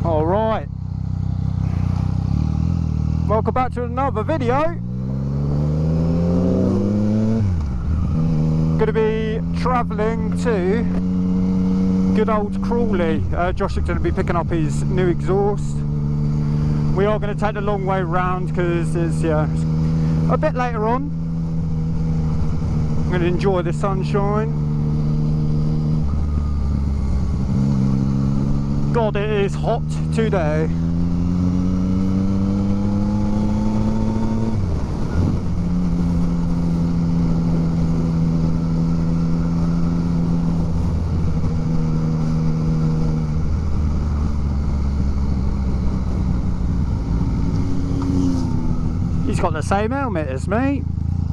Alright, welcome back to another video. Going to be travelling to good old Crawley. Josh is going to be picking up his new exhaust. We are going to take the long way round because it's a bit later on. I'm going to enjoy the sunshine. God, it is hot today. He's got the same helmet as me.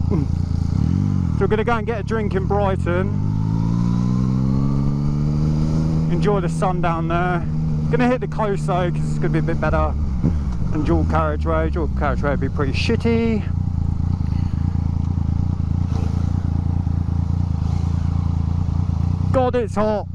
So we're going to go and get a drink in Brighton. Enjoy the sun down there. Gonna hit the coast though because it's gonna be a bit better than dual carriageway. Dual carriageway would be pretty shitty. God, it's hot.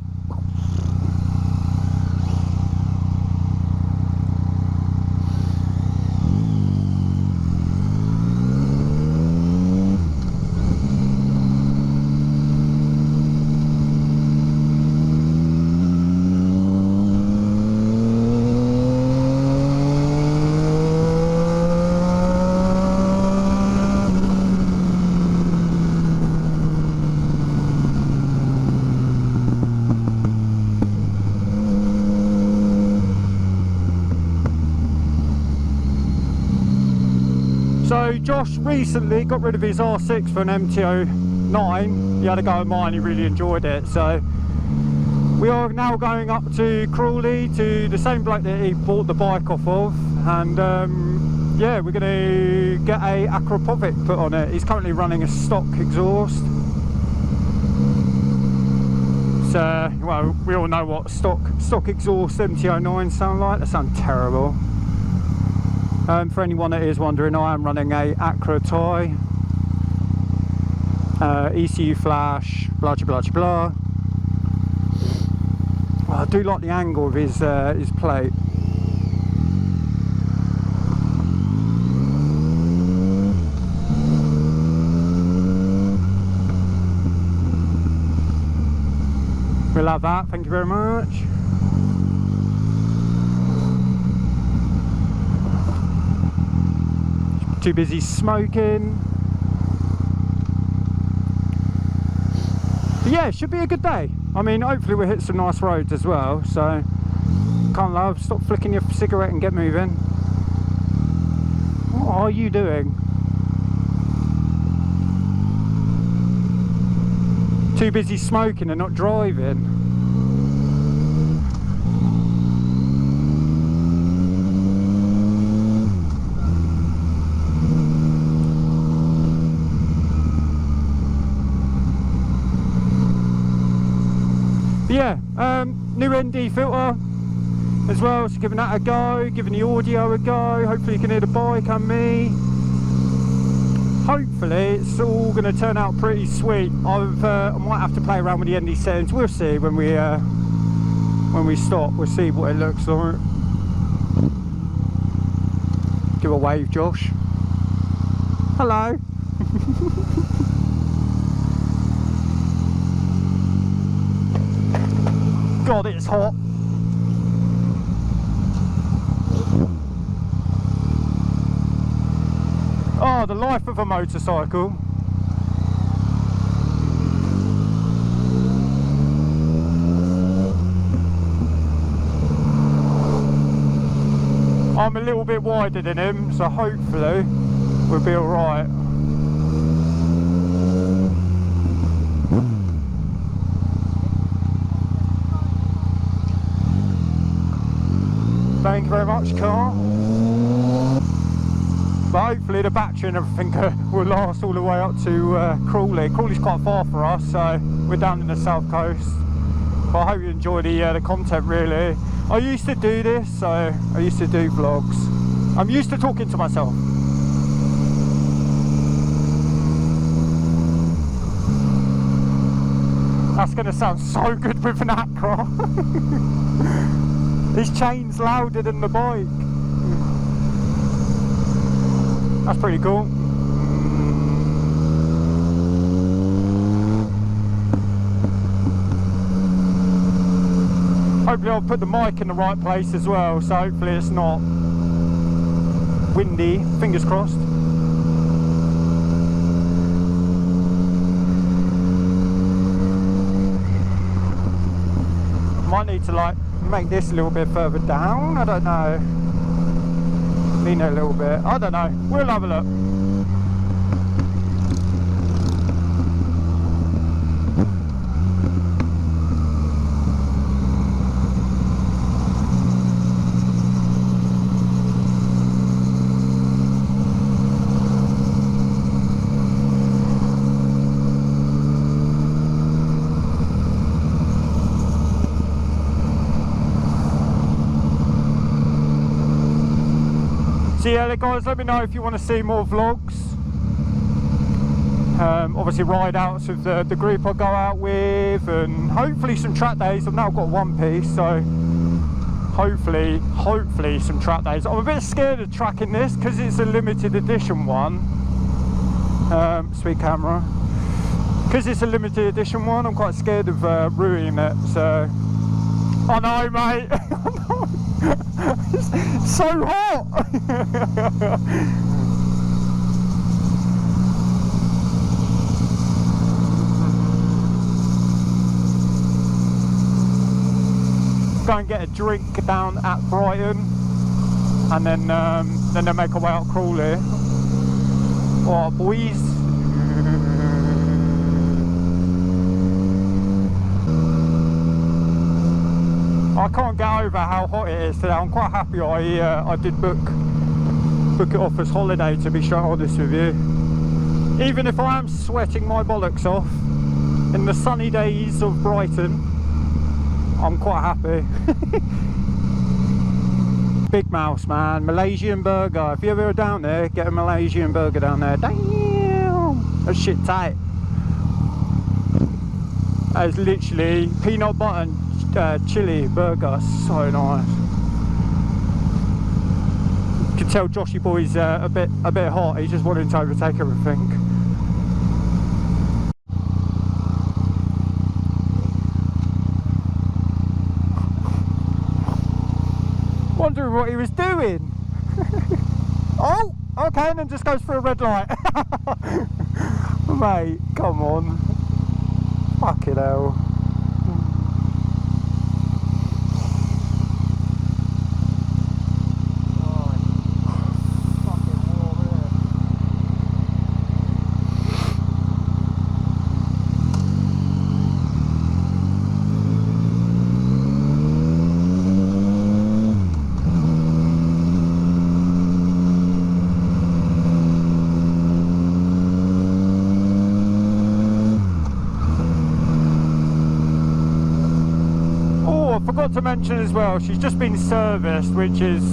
So Josh recently got rid of his R6 for an MT09. He had a go at mine, he really enjoyed it. So we are now going up to Crawley to the same bloke that he bought the bike off of, and yeah, we're going to get a Akra put on it. He's currently running a stock exhaust. So, well, we all know what stock exhaust MT09 sound like. They sound terrible. For anyone that is wondering, I am running a Akra tie, ECU flash, blah blah blah blah. Well, I do like the angle of his plate. We'll have that, thank you very much. Too busy smoking. But yeah, it should be a good day. I mean, hopefully we'll hit some nice roads as well. So, can't love, stop flicking your cigarette and get moving. What are you doing? Too busy smoking and not driving. Yeah, new ND filter as well, so giving that a go, giving the audio a go. Hopefully you can hear the bike and me. Hopefully it's all going to turn out pretty sweet. I might have to play around with the ND settings. We'll see when we stop. We'll see what it looks like. Give a wave, Josh. Hello. God, it's hot. Oh, the life of a motorcycle. I'm a little bit wider than him, so hopefully we'll be alright. Thank you very much, car. But hopefully the battery and everything will last all the way up to Crawley. Crawley's quite far for us, so we're down in the south coast. But I hope you enjoy the content, really. I used to do this, so I used to do vlogs. I'm used to talking to myself. That's going to sound so good with an Akra. This chain's louder than the bike. That's pretty cool. Hopefully I'll put the mic in the right place as well, so hopefully it's not windy, fingers crossed. Might need to like make this a little bit further down, I don't know. Lean it a little bit, I don't know, we'll have a look. So yeah guys, let me know if you want to see more vlogs. Obviously ride outs with the group I go out with, and hopefully some track days. I've now got one piece, so hopefully some track days. I'm a bit scared of tracking this because it's a limited edition one. Sweet camera. Because it's a limited edition one, I'm quite scared of ruining it, so I know mate. It's so hot. Go and get a drink down at Brighton, and then make our way out Crawley. Oh boys. I can't get over how hot it is today. I'm quite happy I did book it off as holiday, to be straight honest with you. Even if I am sweating my bollocks off in the sunny days of Brighton, I'm quite happy. Big Mouse, man, Malaysian burger. If you ever are down there, get a Malaysian burger down there. Damn, that's shit tight. That is literally peanut butter and chili burger, so nice. You can tell Joshy boy's a bit hot. He's just wanting to overtake everything. Wondering what he was doing. Oh, okay, and then just goes through a red light. Mate, come on. Fucking hell. Forgot to mention as well, she's just been serviced, which is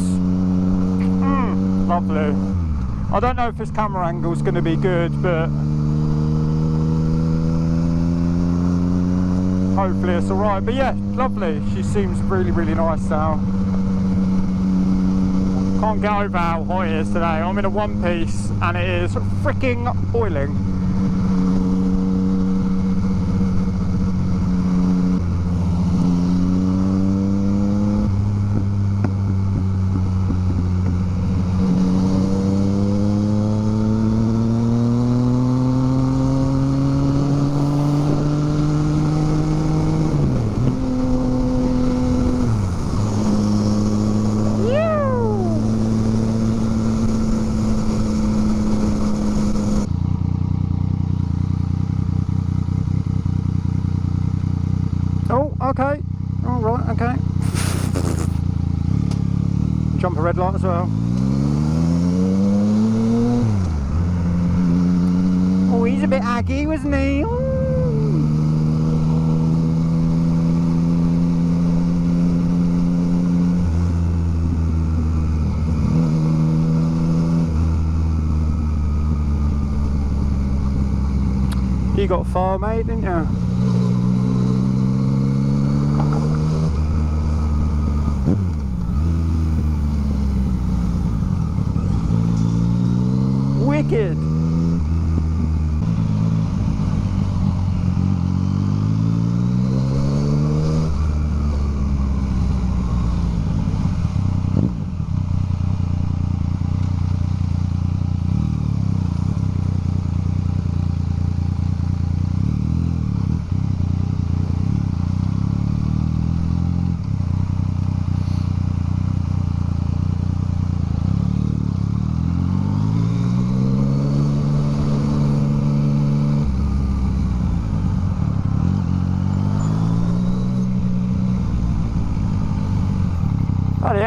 lovely. I don't know if this camera angle is going to be good, but hopefully it's alright. But yeah, lovely. She seems really nice now. Can't get over how hot it is today. I'm in a one piece and it is freaking boiling. Okay, alright, okay. Jump a red light as well. Oh, he's a bit aggy, wasn't he? You got far, mate, didn't you?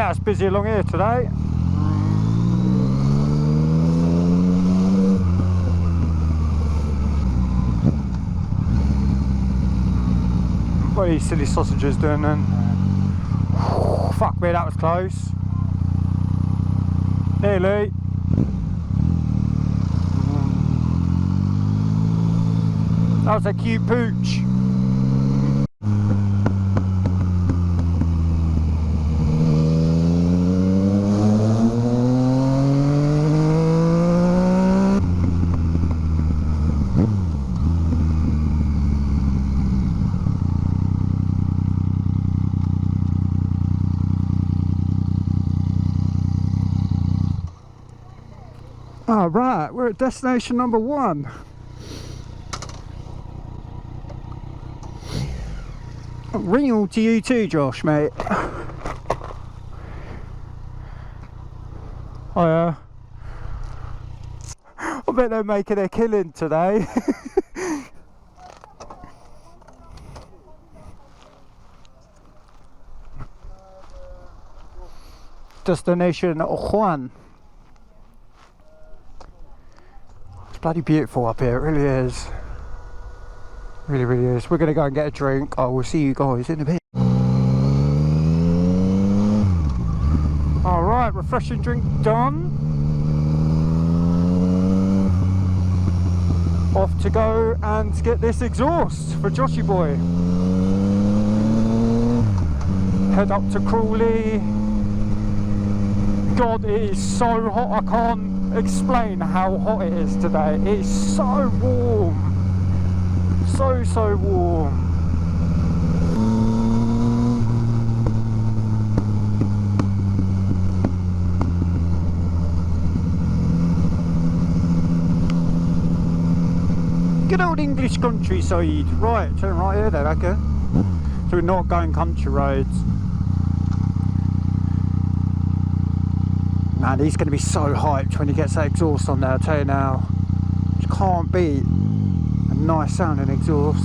Yeah, it's busy along here today. What are these silly sausages doing then? Fuck me, that was close. Nearly. That was a cute pooch. All right, we're at destination number 1. Real to you too, Josh, mate. Oh yeah. I bet they're making a killing today. Destination Juan. It's bloody beautiful up here, it really is. Really, really is. We're going to go and get a drink. I will see you guys in a bit. Alright, refreshing drink done. Off to go and get this exhaust for Joshy boy. Head up to Crawley. God, it is so hot. I can't explain how hot it is today. It is so warm. So warm. Good old English countryside. Right, turn right here then, okay. So we're not going country roads. Man, he's going to be so hyped when he gets that exhaust on there, I'll tell you now. Just can't beat a nice sounding exhaust.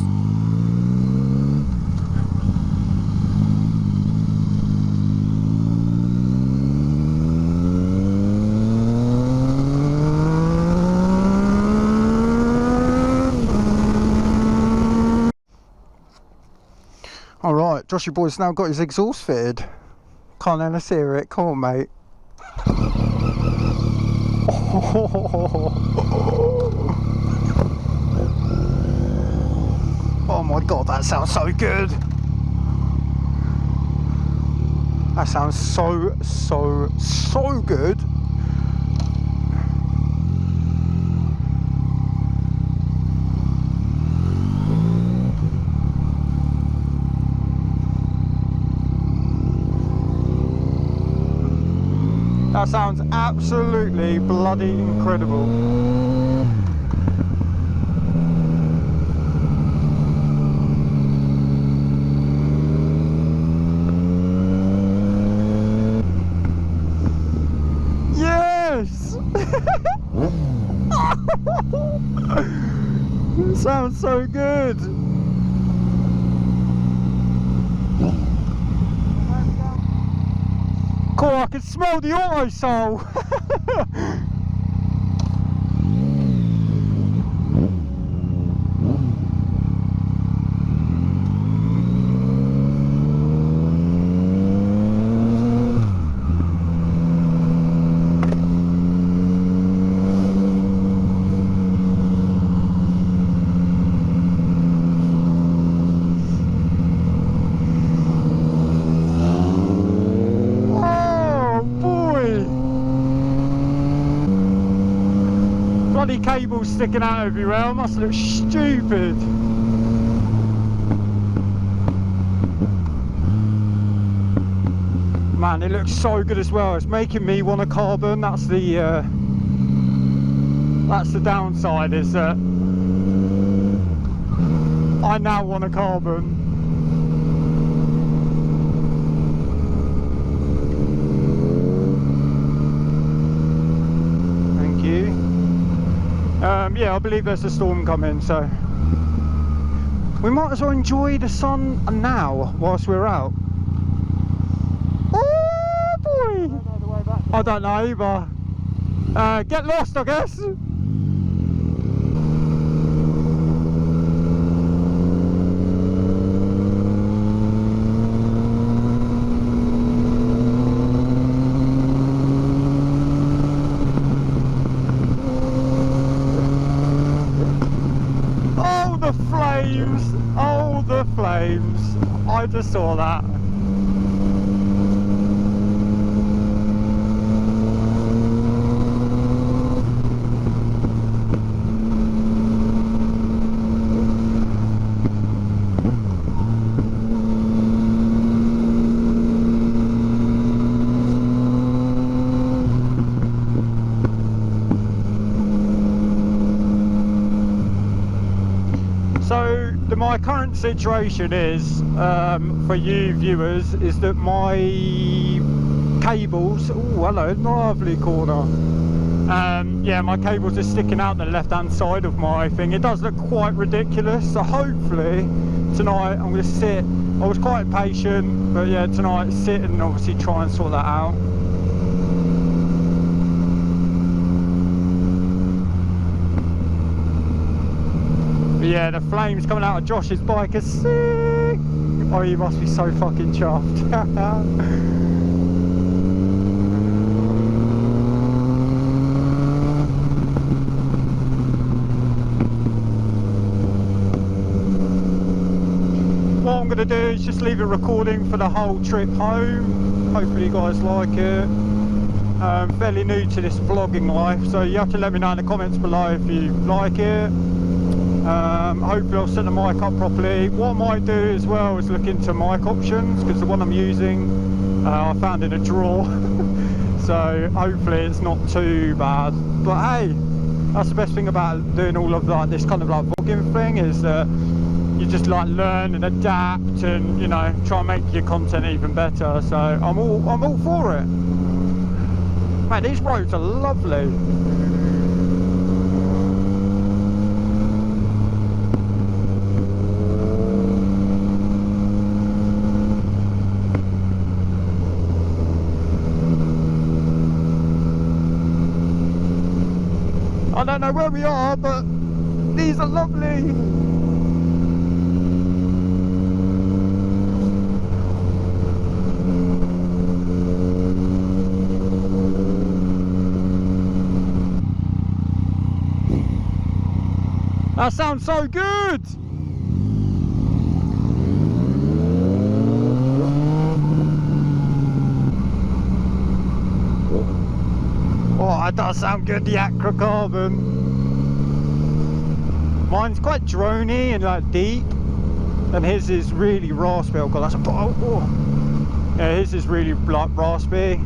Alright, Joshy boy's now got his exhaust fitted. Can't let us hear it, come on mate. Oh my god, that sounds so good. That sounds so good. That sounds absolutely bloody incredible. Yes! It sounds so good. Cool, I can smell the auto soul. Cables sticking out everywhere, I must look stupid. Man, it looks so good as well. It's making me want a carbon. That's the downside, is that I now want a carbon. Thank you. Yeah, I believe there's a storm coming, so we might as well enjoy the sun now whilst we're out. Oh I don't know either. Get lost, I guess. Oh, the flames! Oh, the flames! I just saw that. So my current situation is, for you viewers, is that my cables, oh hello, lovely corner, yeah, my cables are sticking out the left hand side of my thing. It does look quite ridiculous, so hopefully tonight I'm going to sit. I was quite patient, but yeah, tonight sit and obviously try and sort that out. But yeah, the flames coming out of Josh's bike are sick. Oh, you must be so fucking chuffed. What I'm going to do is just leave a recording for the whole trip home. Hopefully you guys like it. Fairly new to this vlogging life, so you have to let me know in the comments below if you like it. Hopefully I'll set the mic up properly. What I might do as well is look into mic options, because the one I'm using I found in a drawer. So hopefully it's not too bad. But hey, that's the best thing about doing all of like this kind of like vlogging thing, is that you just like learn and adapt and, you know, try and make your content even better. So I'm all for it. Man, these roads are lovely. I don't know where we are, but these are lovely. That sounds so good! Oh, that does sound good, the Akra carbon. Mine's quite droney and like deep, and his is really raspy. Oh god, that's a... Oh. Yeah, his is really like raspy.